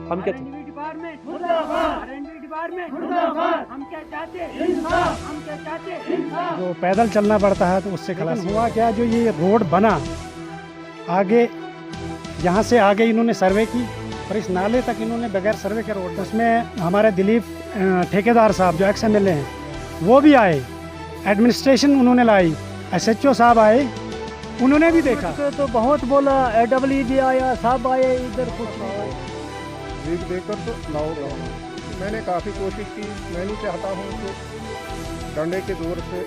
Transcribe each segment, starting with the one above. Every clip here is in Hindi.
हम क्या जो पैदल चलना पड़ता है तो उससे खलास हुआ क्या, जो ये रोड बना आगे, यहाँ से आगे इन्होंने सर्वे की और इस नाले तक इन्होंने बगैर सर्वे के रोड, उसमें हमारे दिलीप ठेकेदार साहब जो एक्स MLA हैं वो भी आए, एडमिनिस्ट्रेशन उन्होंने लाई, SHO साहब आए, उन्होंने भी देखा तो बहुत बोला, AWE भी आया, सब आए, इधर कुछ लीक देकर तो लाओ। मैंने काफ़ी कोशिश की। मैं नहीं चाहता हूँ कि डंडे के जोर से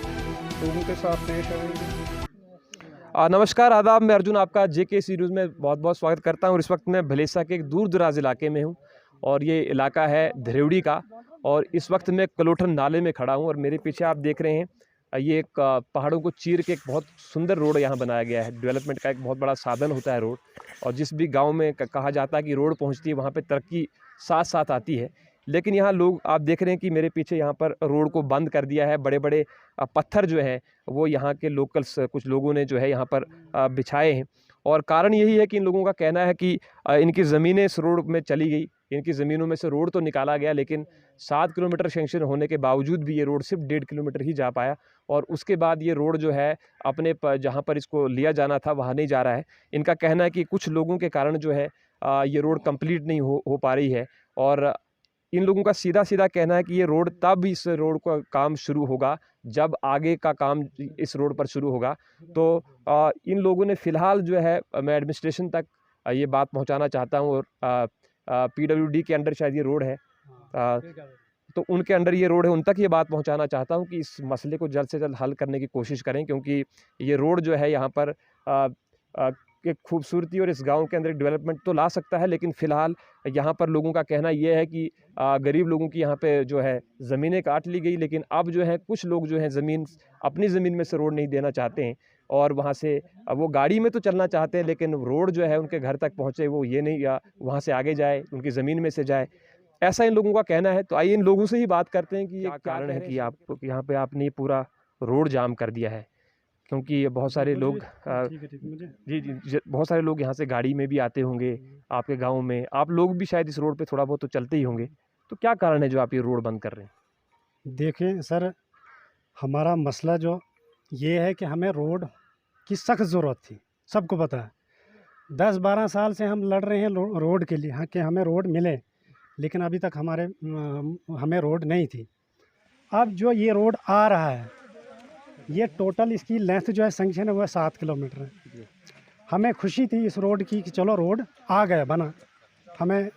लोगों के साथ पेश आएंगे। नमस्कार, आदाब। मैं अर्जुन आपका JK न्यूज़ में बहुत बहुत स्वागत करता हूँ। इस वक्त मैं भलेसा के एक दूर दराज इलाके में हूँ और ये इलाका है धरेवड़ी का, और इस वक्त मैं कलोठन नाले में खड़ा हूँ और मेरे पीछे आप देख रहे हैं ये एक पहाड़ों को चीर के एक बहुत सुंदर रोड यहाँ बनाया गया है। डेवलपमेंट का एक बहुत बड़ा साधन होता है रोड, और जिस भी गांव में कहा जाता है कि रोड पहुँचती है वहाँ पे तरक्की साथ साथ आती है। लेकिन यहाँ लोग, आप देख रहे हैं कि मेरे पीछे यहाँ पर रोड को बंद कर दिया है। बड़े बड़े पत्थर जो है वो यहाँ के लोकल्स कुछ लोगों ने जो है यहाँ पर बिछाए हैं, और कारण यही है कि इन लोगों का कहना है कि इनकी ज़मीनें इस रोड में चली गई, इनकी ज़मीनों में से रोड तो निकाला गया, लेकिन 7 किलोमीटर सेंक्शन होने के बावजूद भी ये रोड सिर्फ 1.5 किलोमीटर ही जा पाया, और उसके बाद ये रोड जो है अपने जहाँ पर इसको लिया जाना था वहाँ नहीं जा रहा है। इनका कहना है कि कुछ लोगों के कारण जो है ये रोड कंप्लीट नहीं हो पा रही है, और इन लोगों का सीधा सीधा कहना है कि ये रोड तब इस रोड का काम शुरू होगा जब आगे का काम इस रोड पर शुरू होगा। तो इन लोगों ने फ़िलहाल जो है, मैं एडमिनिस्ट्रेशन तक ये बात पहुंचाना चाहता हूं, और PWD के अंडर शायद ये रोड है, तो उनके अंडर ये रोड है, उन तक ये बात पहुंचाना चाहता हूं कि इस मसले को जल्द से जल्द हल करने की कोशिश करें, क्योंकि ये रोड जो है यहाँ पर एक खूबसूरती और इस गांव के अंदर डेवलपमेंट तो ला सकता है, लेकिन फ़िलहाल यहाँ पर लोगों का कहना ये है कि गरीब लोगों की यहाँ पे जो है ज़मीनें काट ली गई, लेकिन अब जो है कुछ लोग जो है अपनी ज़मीन में से रोड नहीं देना चाहते हैं, और वहाँ से वो गाड़ी में तो चलना चाहते हैं, लेकिन रोड जो है उनके घर तक पहुँचे वो ये नहीं, या वहाँ से आगे जाए, उनकी ज़मीन में से जाए, ऐसा इन लोगों का कहना है। तो आइए इन लोगों से ही बात करते हैं कि ये कारण है कि आप यहाँ पे आपने पूरा रोड जाम कर दिया है, क्योंकि बहुत सारे लोग जी बहुत सारे लोग यहाँ से गाड़ी में भी आते होंगे आपके गांव में, आप लोग भी शायद इस रोड पे थोड़ा बहुत तो चलते ही होंगे, तो क्या कारण है जो आप ये रोड बंद कर रहे हैं? देखें सर, हमारा मसला जो ये है कि हमें रोड की सख्त ज़रूरत थी, सबको पता है। 10-12 साल से हम लड़ रहे हैं रोड के लिए, हाँ, कि हमें रोड मिले, लेकिन अभी तक हमें रोड नहीं थी। अब जो ये रोड आ रहा है, ये टोटल इसकी लेंथ जो है सैंक्शन है वो 7 किलोमीटर है। हमें खुशी थी इस रोड की कि चलो रोड आ गया, बना, हमें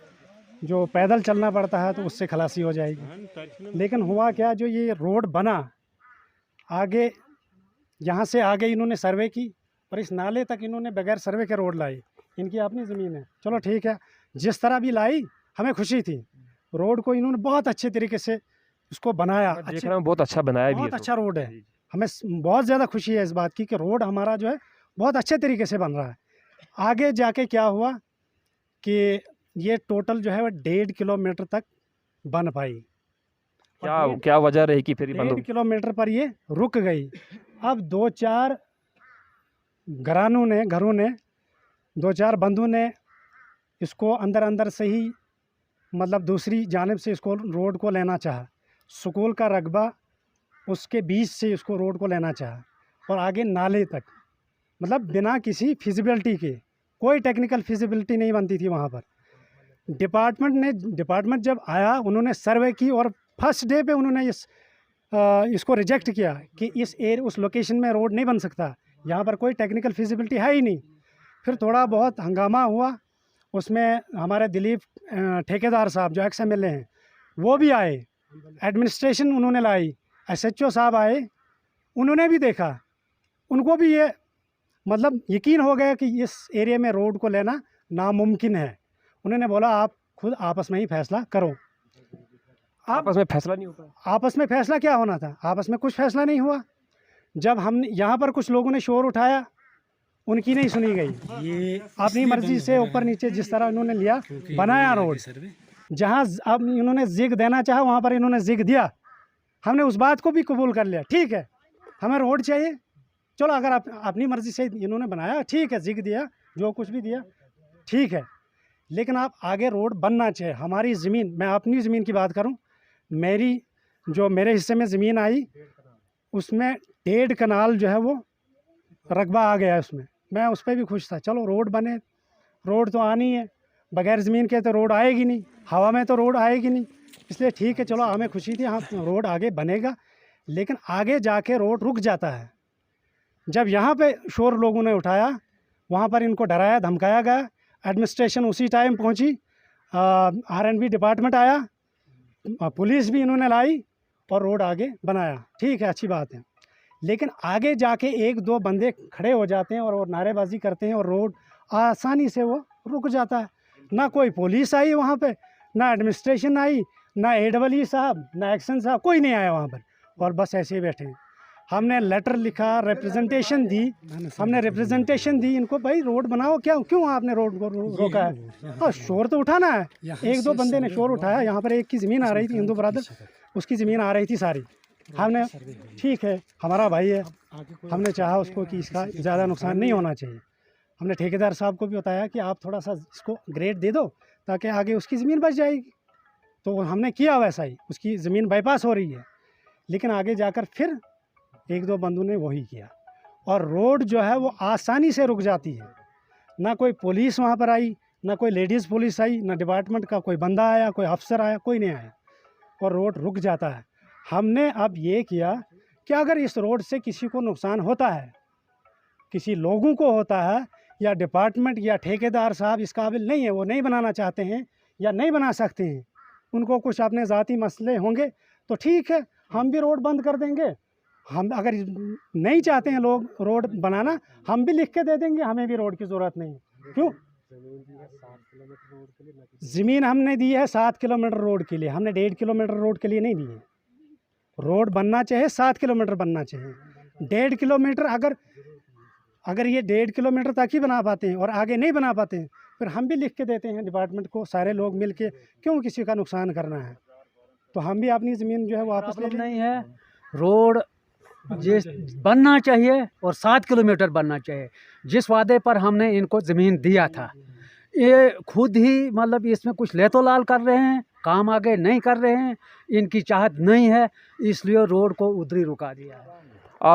जो पैदल चलना पड़ता है तो उससे खलासी हो जाएगी। लेकिन हुआ क्या, जो ये रोड बना आगे, यहाँ से आगे इन्होंने सर्वे की और इस नाले तक इन्होंने बगैर सर्वे के रोड लाई। इनकी अपनी ज़मीन है, चलो ठीक है, जिस तरह भी लाई हमें खुशी थी। रोड को इन्होंने बहुत अच्छे तरीके से उसको बनाया, देख रहा हूं बहुत अच्छा बनाया, बहुत अच्छा रोड है। हमें बहुत ज़्यादा खुशी है इस बात की कि रोड हमारा जो है बहुत अच्छे तरीके से बन रहा है। आगे जाके क्या हुआ कि ये टोटल जो है वो 1.5 किलोमीटर तक बन पाई। क्या वजह रही कि फिर 1.5 किलोमीटर पर ये रुक गई। अब 2-4 घरों ने 2-4 बंधुओं ने इसको अंदर से ही, मतलब दूसरी जानिब से इसको रोड को लेना चाहा। स्कूल का रकबा उसके बीच से इसको रोड को लेना चाहा, और आगे नाले तक, मतलब बिना किसी फिजिबिलिटी के, कोई टेक्निकल फिजिबिलिटी नहीं बनती थी वहाँ पर। डिपार्टमेंट जब आया, उन्होंने सर्वे की और फर्स्ट डे पे उन्होंने इसको रिजेक्ट किया कि उस लोकेशन में रोड नहीं बन सकता, यहाँ पर कोई टेक्निकल फिजिबिलिटी है ही नहीं। फिर थोड़ा बहुत हंगामा हुआ, उसमें हमारे दिलीप ठेकेदार साहब जो एक्स MLA हैं वो भी आए, एडमिनिस्ट्रेशन उन्होंने लाई, SHO साहब आए, उन्होंने भी देखा, उनको भी ये मतलब यकीन हो गया कि इस एरिया में रोड को लेना नामुमकिन है। उन्होंने बोला आप खुद आपस में ही फैसला करो। आपस में फैसला नहीं हो पाया? आपस में फैसला क्या होना था, आपस में कुछ फैसला नहीं हुआ। जब हम यहाँ पर कुछ लोगों ने शोर उठाया, उनकी नहीं सुनी गई। ये अपनी मर्जी से ऊपर नीचे जिस तरह उन्होंने लिया, बनाया रोड। जहाँ अब इन्होंने जिग देना चाहा वहाँ पर इन्होंने जिग दिया, हमने उस बात को भी कबूल कर लिया। ठीक है, हमें रोड चाहिए, चलो अगर आप अपनी मर्ज़ी से इन्होंने बनाया, ठीक है, जिग दिया, जो कुछ भी दिया ठीक है, लेकिन आप आगे रोड बनना चाहिए। हमारी ज़मीन, मैं अपनी ज़मीन की बात करूं, मेरे हिस्से में ज़मीन आई, उसमें 1.5 कनाल जो है वो रकबा आ गया उसमें। मैं उस पर भी खुश था, चलो रोड बने, रोड तो आनी है, बगैर ज़मीन के तो रोड आएगी नहीं, हवा में तो रोड आएगी नहीं, इसलिए ठीक है, चलो हमें खुशी थी, हाँ रोड आगे बनेगा। लेकिन आगे जाके रोड रुक जाता है। जब यहाँ पे शोर लोगों ने उठाया, वहाँ पर इनको डराया धमकाया गया, एडमिनिस्ट्रेशन उसी टाइम पहुँची, R&B डिपार्टमेंट आया, पुलिस भी इन्होंने लाई और रोड आगे बनाया, ठीक है, अच्छी बात है। लेकिन आगे जाके 1-2 बंदे खड़े हो जाते हैं और नारेबाजी करते हैं और रोड आसानी से वो रुक जाता है। ना कोई पुलिस आई वहाँ पे, ना एडमिनिस्ट्रेशन आई, ना AEE साहब, ना एक्शन साहब, कोई नहीं आया वहाँ पर, और बस ऐसे ही बैठे हैं। हमने लेटर लिखा, रिप्रेजेंटेशन दी इनको, भाई रोड बनाओ, क्यों आपने रोड को रोका है? हाँ, शोर तो उठाना है। 1-2 बंदे ने शोर उठाया, यहाँ पर एक की ज़मीन आ रही थी, हिंदू ब्रदर, उसकी ज़मीन आ रही थी सारी। हमने, ठीक है, हमारा भाई है, हमने चाहा उसको कि इसका ज़्यादा नुकसान नहीं होना चाहिए। हमने ठेकेदार साहब को भी बताया कि आप थोड़ा सा इसको ग्रेड दे दो ताकि आगे उसकी ज़मीन बच जाएगी, तो हमने किया वैसा ही, उसकी ज़मीन बाईपास हो रही है। लेकिन आगे जाकर फिर 1-2 बंदों ने वही किया और रोड जो है वो आसानी से रुक जाती है। ना कोई पुलिस वहाँ पर आई, ना कोई लेडीज़ पुलिस आई, ना डिपार्टमेंट का कोई बंदा आया, कोई अफसर आया, कोई नहीं आया, और रोड रुक जाता है। हमने अब ये किया कि अगर इस रोड से किसी को नुकसान होता है, किसी लोगों को होता है, या डिपार्टमेंट या ठेकेदार साहब इस काबिल नहीं है, वो नहीं बनाना चाहते हैं या नहीं बना सकते हैं, उनको कुछ अपने ज़ाती मसले होंगे, तो ठीक है, हम भी रोड बंद कर देंगे। हम अगर नहीं चाहते हैं लोग रोड बनाना, हम भी लिख के दे देंगे, हमें भी रोड की ज़रूरत नहीं। क्यों? ज़मीन हमने दी है 7 किलोमीटर रोड के लिए, हमने 1.5 किलोमीटर रोड के लिए नहीं दी है। रोड बनना चाहिए, 7 किलोमीटर बनना चाहिए। 1.5 किलोमीटर अगर ये 1.5 किलोमीटर तक ही बना पाते हैं और आगे नहीं बना पाते हैं, फिर हम भी लिख के देते हैं डिपार्टमेंट को, सारे लोग मिल के, क्यों किसी का नुकसान करना है? तो हम भी अपनी ज़मीन जो है वापस ले लें। नहीं है, रोड जिस बनना चाहिए और 7 किलोमीटर बनना चाहिए। जिस वादे पर हमने इनको ज़मीन दिया था, ये खुद ही मतलब इसमें कुछ लेतो लाल कर रहे हैं, काम आगे नहीं कर रहे हैं, इनकी चाहत नहीं है, इसलिए रोड को उधर ही रुका दिया है।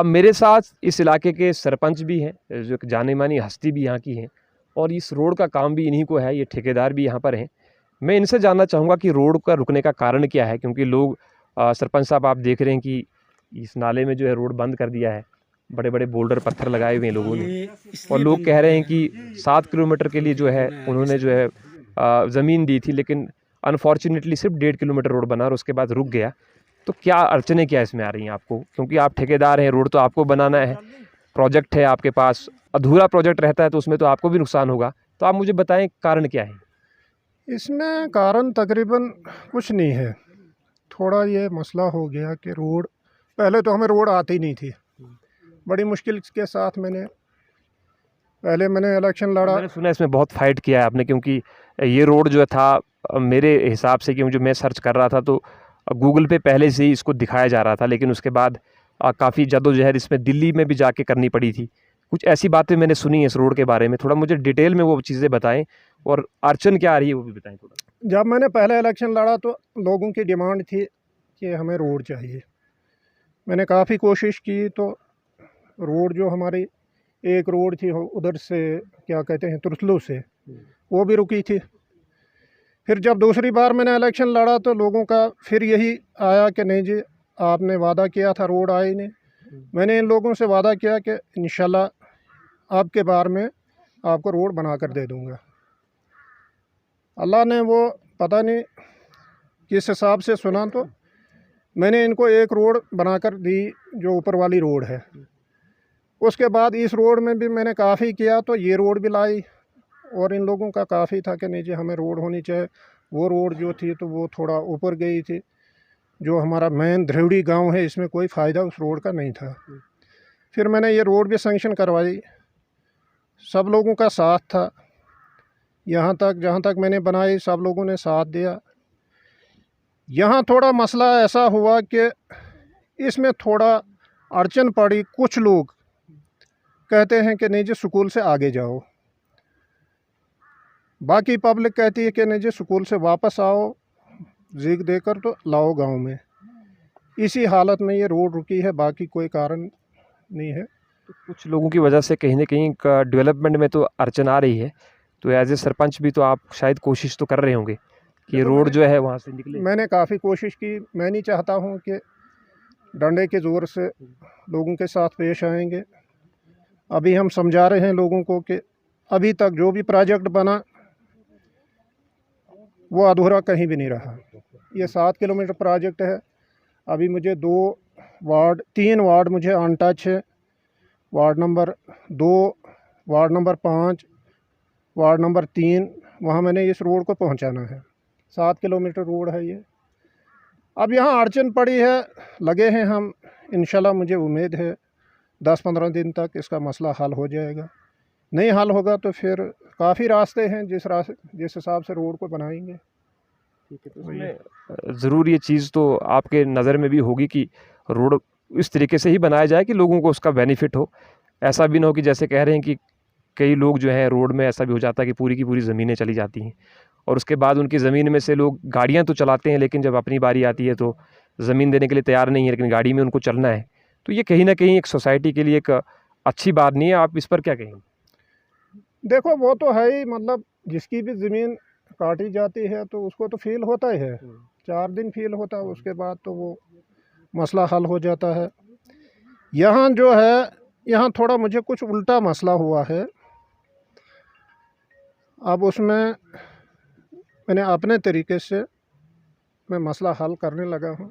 मेरे साथ इस इलाके के सरपंच भी हैं, जो जानी मानी हस्ती भी यहाँ की हैं, और इस रोड का काम भी इन्हीं को है, ये ठेकेदार भी यहाँ पर हैं। मैं इनसे जानना चाहूँगा कि रोड का रुकने का कारण क्या है, क्योंकि लोग सरपंच साहब आप देख रहे हैं कि इस नाले में जो है रोड बंद कर दिया है, बड़े बड़े बोल्डर पत्थर लगाए हुए हैं लोगों ने, और लोग कह रहे हैं कि 7 किलोमीटर के लिए जो है उन्होंने जो है ज़मीन दी थी, लेकिन अनफॉर्चुनेटली सिर्फ 1.5 किलोमीटर रोड बना और उसके बाद रुक गया। तो क्या अड़चनें क्या इसमें आ रही हैं आपको, क्योंकि आप ठेकेदार हैं, रोड तो आपको बनाना है, प्रोजेक्ट है आपके पास, अधूरा प्रोजेक्ट रहता है तो उसमें तो आपको भी नुकसान होगा, तो आप मुझे बताएं कारण क्या है? इसमें कारण तकरीबन कुछ नहीं है। थोड़ा ये मसला हो गया कि रोड, पहले तो हमें रोड आती नहीं थी, बड़ी मुश्किल के साथ मैंने इलेक्शन लड़ा। मैंने सुना इसमें बहुत फाइट किया है आपने, क्योंकि ये रोड जो था मेरे हिसाब से, क्योंकि मैं सर्च कर रहा था तो गूगल पे पहले से ही इसको दिखाया जा रहा था, लेकिन उसके बाद काफ़ी जद्दोजहद इसमें दिल्ली में भी जाके करनी पड़ी थी। कुछ ऐसी बातें मैंने सुनी है इस रोड के बारे में, थोड़ा मुझे डिटेल में वो चीज़ें बताएं और अड़चन क्या आ रही है वो भी बताएं थोड़ा। जब मैंने पहले इलेक्शन लड़ा तो लोगों की डिमांड थी कि हमें रोड चाहिए। मैंने काफ़ी कोशिश की, तो रोड जो हमारी एक रोड थी उधर से, क्या कहते हैं, तुरसलू से, वो भी रुकी थी। फिर जब दूसरी बार मैंने इलेक्शन लड़ा तो लोगों का फिर यही आया कि नहीं जी, आपने वादा किया था, रोड आई नहीं। मैंने इन लोगों से वादा किया कि इंशाल्लाह आपके बार में आपको रोड बना कर दे दूँगा। अल्लाह ने वो पता नहीं किस हिसाब से सुना, तो मैंने इनको एक रोड बनाकर दी जो ऊपर वाली रोड है। उसके बाद इस रोड में भी मैंने काफ़ी किया, तो ये रोड भी लाई, और इन लोगों का काफ़ी था कि नहीं जी हमें रोड होनी चाहिए। वो रोड जो थी तो वो थोड़ा ऊपर गई थी, जो हमारा मेन ध्रेवड़ी गांव है, इसमें कोई फ़ायदा उस रोड का नहीं था। फिर मैंने ये रोड भी सैंक्शन करवाई, सब लोगों का साथ था, यहाँ तक जहाँ तक मैंने बनाई सब लोगों ने साथ दिया। यहाँ थोड़ा मसला ऐसा हुआ कि इसमें थोड़ा अड़चन पड़ी। कुछ लोग कहते हैं कि नहीं जी स्कूल से आगे जाओ, बाकी पब्लिक कहती है कि नहीं जी स्कूल से वापस आओ, जीक देकर तो लाओ गांव में। इसी हालत में ये रोड रुकी है, बाकी कोई कारण नहीं है। तो कुछ लोगों की वजह से कहीं न कहीं डेवलपमेंट में तो अड़चन आ रही है, तो एज ए सरपंच भी तो आप शायद कोशिश तो कर रहे होंगे कि ये देखो, रोड जो है वहाँ से निकले। मैंने काफ़ी कोशिश की। मैं नहीं चाहता हूँ कि डंडे के ज़ोर से लोगों के साथ पेश आएंगे। अभी हम समझा रहे हैं लोगों को कि अभी तक जो भी प्रोजेक्ट बना वो अधूरा कहीं भी नहीं रहा। ये 7 किलोमीटर प्रोजेक्ट है। अभी मुझे 3 वार्ड मुझे अनटच है। Ward number 2, ward number 5, ward number 3, वहाँ मैंने इस रोड को पहुँचाना है। 7 किलोमीटर रोड है ये। अब यहाँ अड़चन पड़ी है, लगे हैं हम। इंशाल्लाह मुझे उम्मीद है 10-15 दिन तक इसका मसला हल हो जाएगा। नहीं हल होगा तो फिर काफ़ी रास्ते हैं जिस हिसाब से रोड को बनाएंगे। ठीक है, तो उसमें ज़रूर ये चीज़ तो आपके नज़र में भी होगी कि रोड इस तरीके से ही बनाया जाए कि लोगों को उसका बेनिफिट हो। ऐसा भी ना हो कि जैसे कह रहे हैं कि कई लोग जो हैं रोड में ऐसा भी हो जाता है कि पूरी की पूरी ज़मीनें चली जाती हैं और उसके बाद उनकी ज़मीन में से लोग गाड़ियाँ तो चलाते हैं, लेकिन जब अपनी बारी आती है तो ज़मीन देने के लिए तैयार नहीं है, लेकिन गाड़ी में उनको चलना है। तो ये कहीं ना कहीं एक सोसाइटी के लिए एक अच्छी बात नहीं है। आप इस पर क्या कहेंगे? देखो वो तो है ही, मतलब जिसकी भी ज़मीन काटी जाती है तो उसको तो फील होता ही है। 4 दिन फील होता है, उसके बाद तो वो मसला हल हो जाता है। यहाँ जो है, यहाँ थोड़ा मुझे कुछ उल्टा मसला हुआ है। अब उसमें मैंने अपने तरीके से मैं मसला हल करने लगा हूँ।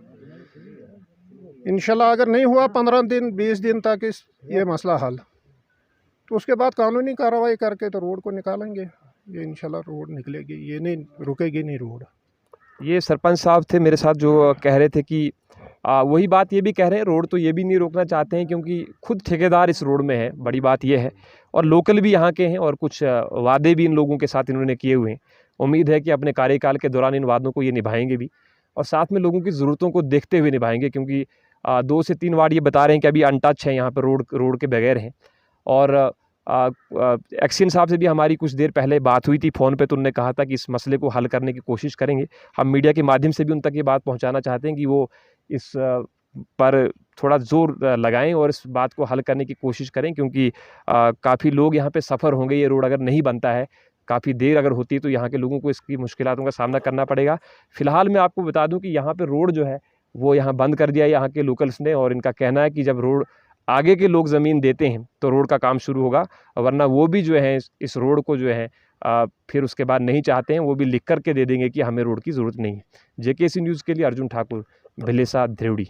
इंशाल्लाह अगर नहीं हुआ 15 दिन 20 दिन तक ये मसला हल, तो उसके बाद कानूनी कार्रवाई करके तो रोड को निकालेंगे। ये इंशाल्लाह रोड निकलेगी, ये नहीं रुकेगी नहीं रोड। ये सरपंच साहब थे मेरे साथ जो कह रहे थे कि वही बात ये भी कह रहे हैं, रोड तो ये भी नहीं रोकना चाहते हैं क्योंकि खुद ठेकेदार इस रोड में है। बड़ी बात ये है, और लोकल भी यहाँ के हैं और कुछ वादे भी इन लोगों के साथ इन्होंने किए हुए हैं। उम्मीद है कि अपने कार्यकाल के दौरान इन वादों को ये निभाएंगे भी और साथ में लोगों की ज़रूरतों को देखते हुए निभाएंगे, क्योंकि 2 से 3 वार्ड ये बता रहे हैं कि अभी अनटच है, यहाँ पर रोड के बगैर हैं। और एक्सियन साहब से भी हमारी कुछ देर पहले बात हुई थी फ़ोन पे, तो उन्होंने कहा था कि इस मसले को हल करने की कोशिश करेंगे। हम मीडिया के माध्यम से भी उन तक ये बात पहुंचाना चाहते हैं कि वो इस पर थोड़ा ज़ोर लगाएं और इस बात को हल करने की कोशिश करें, क्योंकि काफ़ी लोग यहाँ पे सफ़र होंगे। ये रोड अगर नहीं बनता है, काफ़ी देर अगर होती है, तो यहाँ के लोगों को इसकी मुश्किलातों का सामना करना पड़ेगा। फ़िलहाल मैं आपको बता दूँ कि यहाँ पर रोड जो है वो यहाँ बंद कर दिया है यहाँ के लोकल्स ने, और इनका कहना है कि जब रोड आगे के लोग ज़मीन देते हैं तो रोड का काम शुरू होगा, वरना वो भी जो है इस रोड को जो है फिर उसके बाद नहीं चाहते हैं, वो भी लिख कर के दे देंगे कि हमें रोड की ज़रूरत नहीं है। JKC न्यूज़ के लिए अर्जुन ठाकुर, भिलेसा, ध्रेवड़ी।